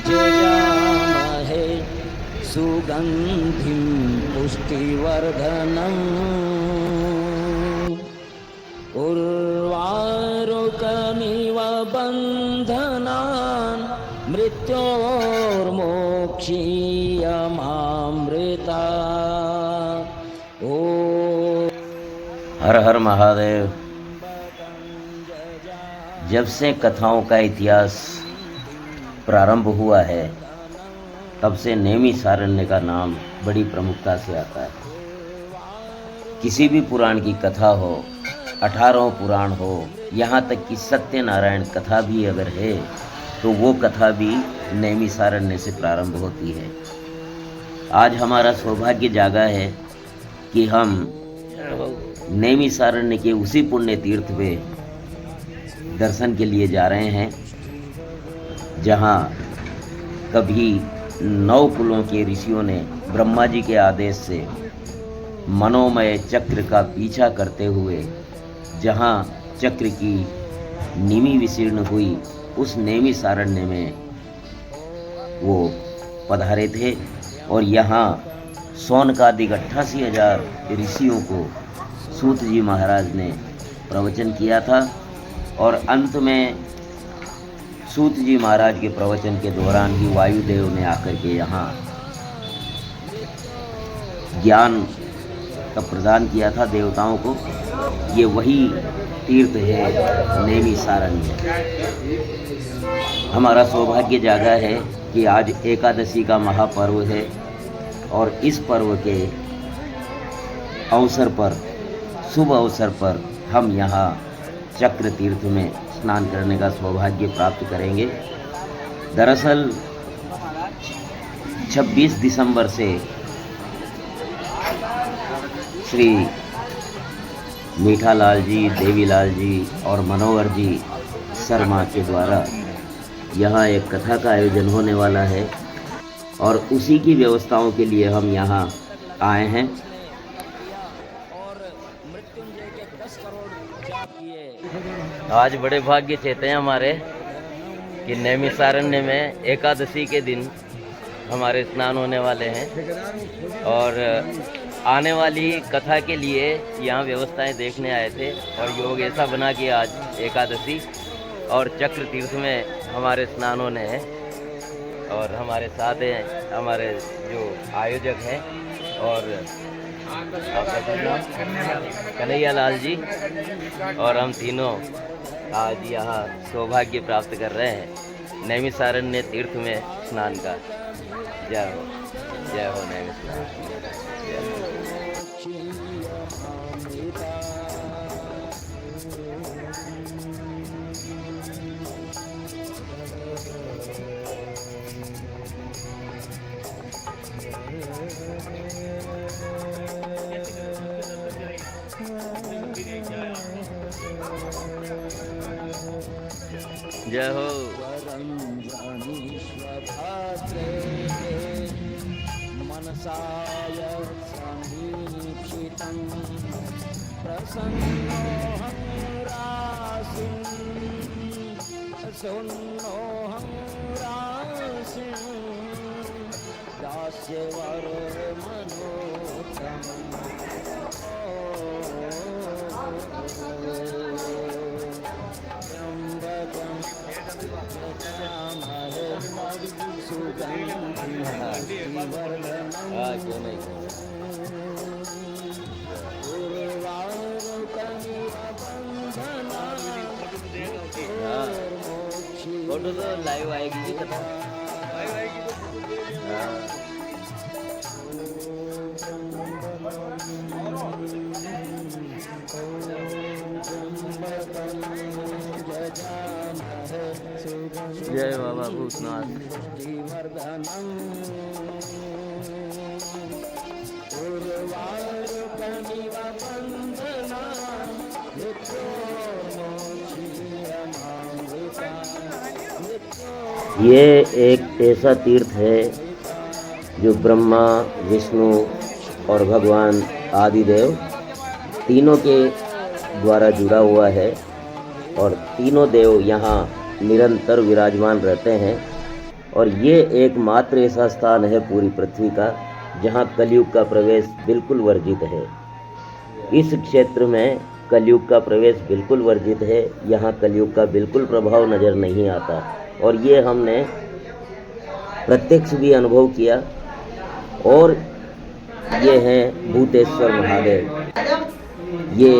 जजामहे सुगन्धिं पुष्टिवर्धनम् उर्वारुकमिव बन्धनान् मृत्योर्मोक्षीयमामृता। ओ हर हर महादेव। जब से कथाओं का इतिहास प्रारंभ हुआ है तब से नैमिषारण्य का नाम बड़ी प्रमुखता से आता है। किसी भी पुराण की कथा हो, 18 पुराण हो, यहाँ तक कि सत्यनारायण कथा भी अगर है तो वो कथा भी नैमिषारण्य से प्रारंभ होती है। आज हमारा सौभाग्य जागा है कि हम नैमिषारण्य के उसी पुण्य तीर्थ पे दर्शन के लिए जा रहे हैं जहाँ कभी 9 कुलों के ऋषियों ने ब्रह्मा जी के आदेश से मनोमय चक्र का पीछा करते हुए जहाँ चक्र की निमि विशीर्ण हुई उस नैमिषारण्य में वो पधारे थे और यहाँ सौनकादिक 88,000 ऋषियों को सूत जी महाराज ने प्रवचन किया था। और अंत में सूत जी महाराज के प्रवचन के दौरान ही वायुदेव ने आकर के यहाँ ज्ञान का प्रदान किया था देवताओं को। ये वही तीर्थ है नैमिषारण्य। हमारा सौभाग्य जागा है कि आज एकादशी का महापर्व है और इस पर्व के अवसर पर, शुभ अवसर पर हम यहाँ चक्र तीर्थ में स्नान करने का सौभाग्य प्राप्त करेंगे। दरअसल 26 दिसंबर से श्री मीठालाल जी, देवीलाल जी और मनोहर जी शर्मा के द्वारा यहाँ एक कथा का आयोजन होने वाला है और उसी की व्यवस्थाओं के लिए हम यहाँ आए हैं। आज बड़े भाग्य चेते हैं हमारे कि नैमिषारण्य में एकादशी के दिन हमारे स्नान होने वाले हैं और आने वाली कथा के लिए यहाँ व्यवस्थाएं देखने आए थे और योग ऐसा बना कि आज एकादशी और चक्र तीर्थ में हमारे स्नान होने हैं और हमारे साथ हैं हमारे जो आयोजक हैं और कन्हैया लाल जी और हम तीनों आज यहाँ सौभाग्य प्राप्त कर रहे हैं नैमिषारण्य तीर्थ में स्नान का। जय हो नैमिषारण्य। जय हो। मनसाय समीक्षितं प्रसन्नोऽहं रासिं सुन्नोऽहं रासिं दास्य वरमनोत्तमम् फोटो तो लाइव आएगी जी कथा। जय बाबा भूतनाथ। ये एक ऐसा तीर्थ है जो ब्रह्मा, विष्णु और भगवान आदिदेव तीनों के द्वारा जुड़ा हुआ है और तीनों देव यहाँ निरंतर विराजमान रहते हैं। और ये एकमात्र ऐसा स्थान है पूरी पृथ्वी का जहाँ कलयुग का प्रवेश बिल्कुल वर्जित है। इस क्षेत्र में कलयुग का प्रवेश बिल्कुल वर्जित है। यहाँ कलयुग का बिल्कुल प्रभाव नज़र नहीं आता और ये हमने प्रत्यक्ष भी अनुभव किया। और ये हैं भूतेश्वर महादेव। ये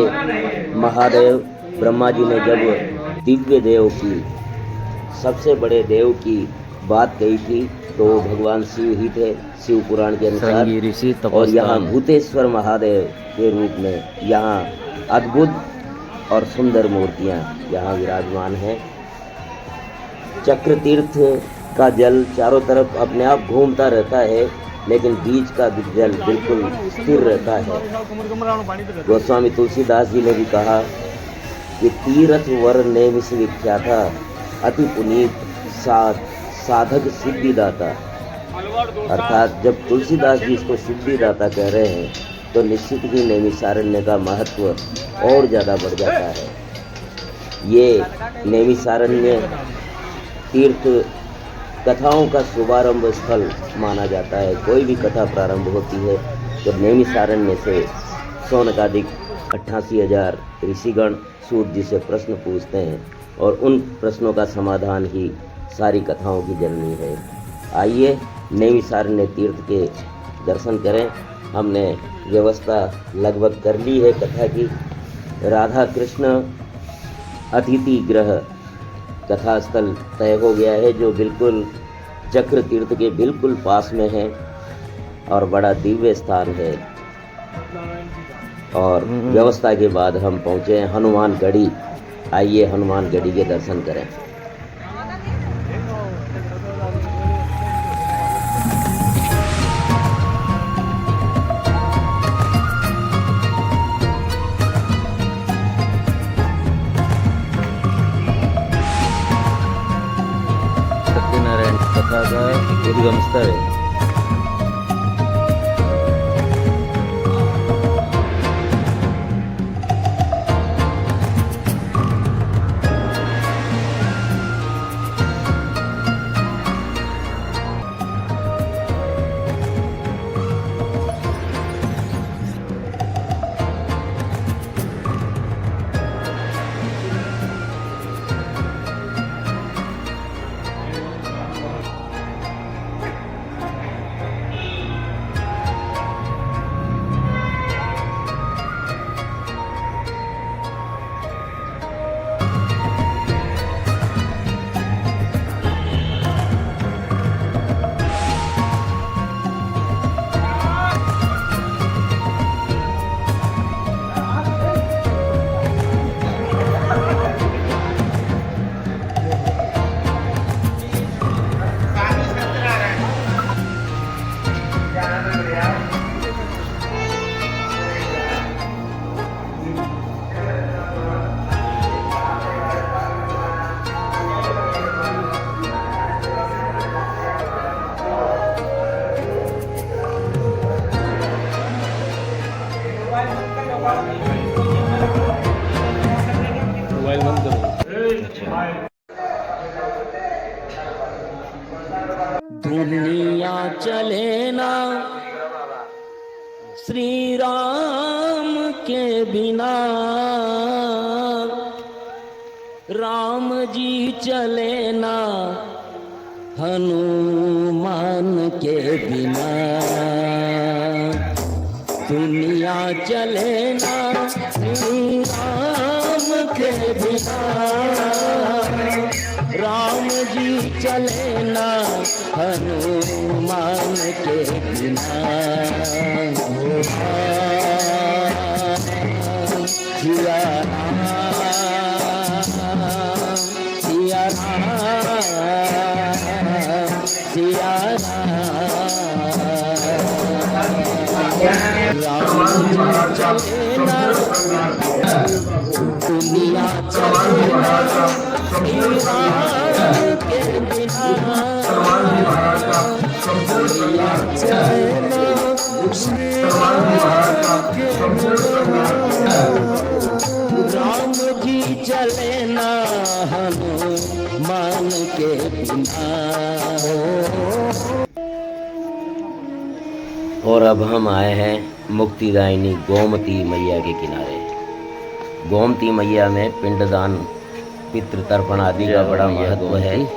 महादेव ब्रह्मा जी ने जब दिव्य देव की, सबसे बड़े देव की बात कही थी तो भगवान शिव ही थे, शिव पुराण के अनुसार। ऋषि और यहाँ भूतेश्वर महादेव के रूप में यहाँ अद्भुत और सुंदर मूर्तियाँ यहाँ विराजमान हैं। चक्र तीर्थ का जल चारों तरफ अपने आप घूमता रहता है, लेकिन बीच का जल बिल्कुल स्थिर रहता है। गोस्वामी तुलसीदास जी ने भी कहा कि तीर्थ वर नेमिष विख्याता, अति पुनीत साधक सिद्धिदाता। अर्थात जब तुलसीदास जी इसको सिद्धिदाता कह रहे हैं तो निश्चित ही नैमिषारण्य का महत्व और ज़्यादा बढ़ जाता है। ये नैमिषारण्य तीर्थ कथाओं का शुभारंभ स्थल माना जाता है। कोई भी कथा प्रारंभ होती है तो नैमिषारण्य से शौनकादिक 88,000 ऋषिगण सूत जी से प्रश्न पूछते हैं और उन प्रश्नों का समाधान ही सारी कथाओं की जननी है। आइए नैमिषारण्य तीर्थ के दर्शन करें। हमने व्यवस्था लगभग कर ली है कथा की। राधा कृष्ण अतिथि गृह कथा स्थल तय हो गया है, जो बिल्कुल चक्र तीर्थ के बिल्कुल पास में है और बड़ा दिव्य स्थान है। और व्यवस्था के बाद हम पहुँचे हैं हनुमान गढ़ी। आइए हनुमान गढ़ी के दर्शन करें। सत्यनारायण कथा का उद्गम स्थल है। मोबाइल बंद करो। दुनिया चले ना श्री राम के बिना, राम जी चले ना हनुमान के बिना। दुनिया चले ना श्री राम के बिना, राम जी चले ना हनुमान के बिना। सिया राम, सिया राम, सिया राम चले ना दुनिया चले ना श्री राम के बिना। दुनिया चले ना श्री राम के बिना, राम जी चले ना हनुमान के बिना। और अब हम आए हैं मुक्तिदायिनी गोमती मैया के किनारे। गोमती मैया में पिंडदान, पितृतर्पण आदि का बड़ा महत्व है।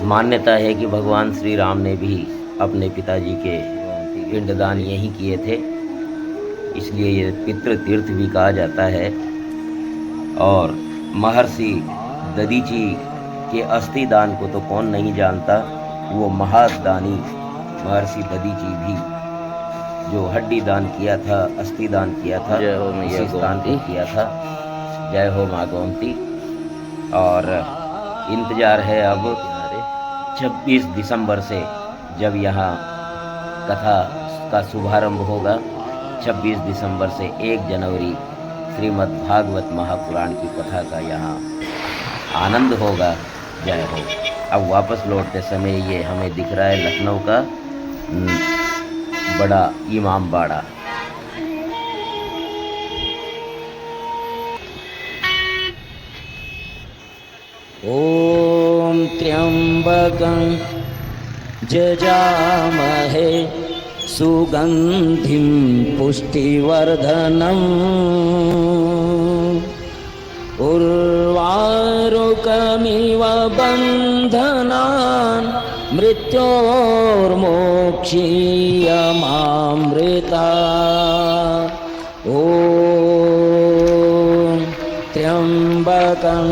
मान्यता है कि भगवान श्री राम ने भी अपने पिताजी के पिंडदान यहीं किए थे, इसलिए ये पितृ तीर्थ भी कहा जाता है। और महर्षि दधीची के अस्थि दान को तो कौन नहीं जानता। वो महादानी महर्षि दधीची भी जो हड्डी दान किया था, अस्थि दान किया था, इसी स्थान पर किया था। जय हो माँ गोमती। और इंतजार है अब 26 दिसंबर से, जब यहाँ कथा का शुभारंभ होगा। 26 दिसंबर से 1 जनवरी श्रीमद् भागवत महापुराण की कथा का यहाँ आनंद होगा। जय हो। अब वापस लौटते समय ये हमें दिख रहा है लखनऊ का बड़ा इमाम बाड़ा। ओम त्र्यंबकं जजामहे सुगंधिं पुष्टिवर्धनम् उर्वारुकमिव बन्धनान् मृत्योर्मोक्षीयमामृता। ॐ त्र्यंबकं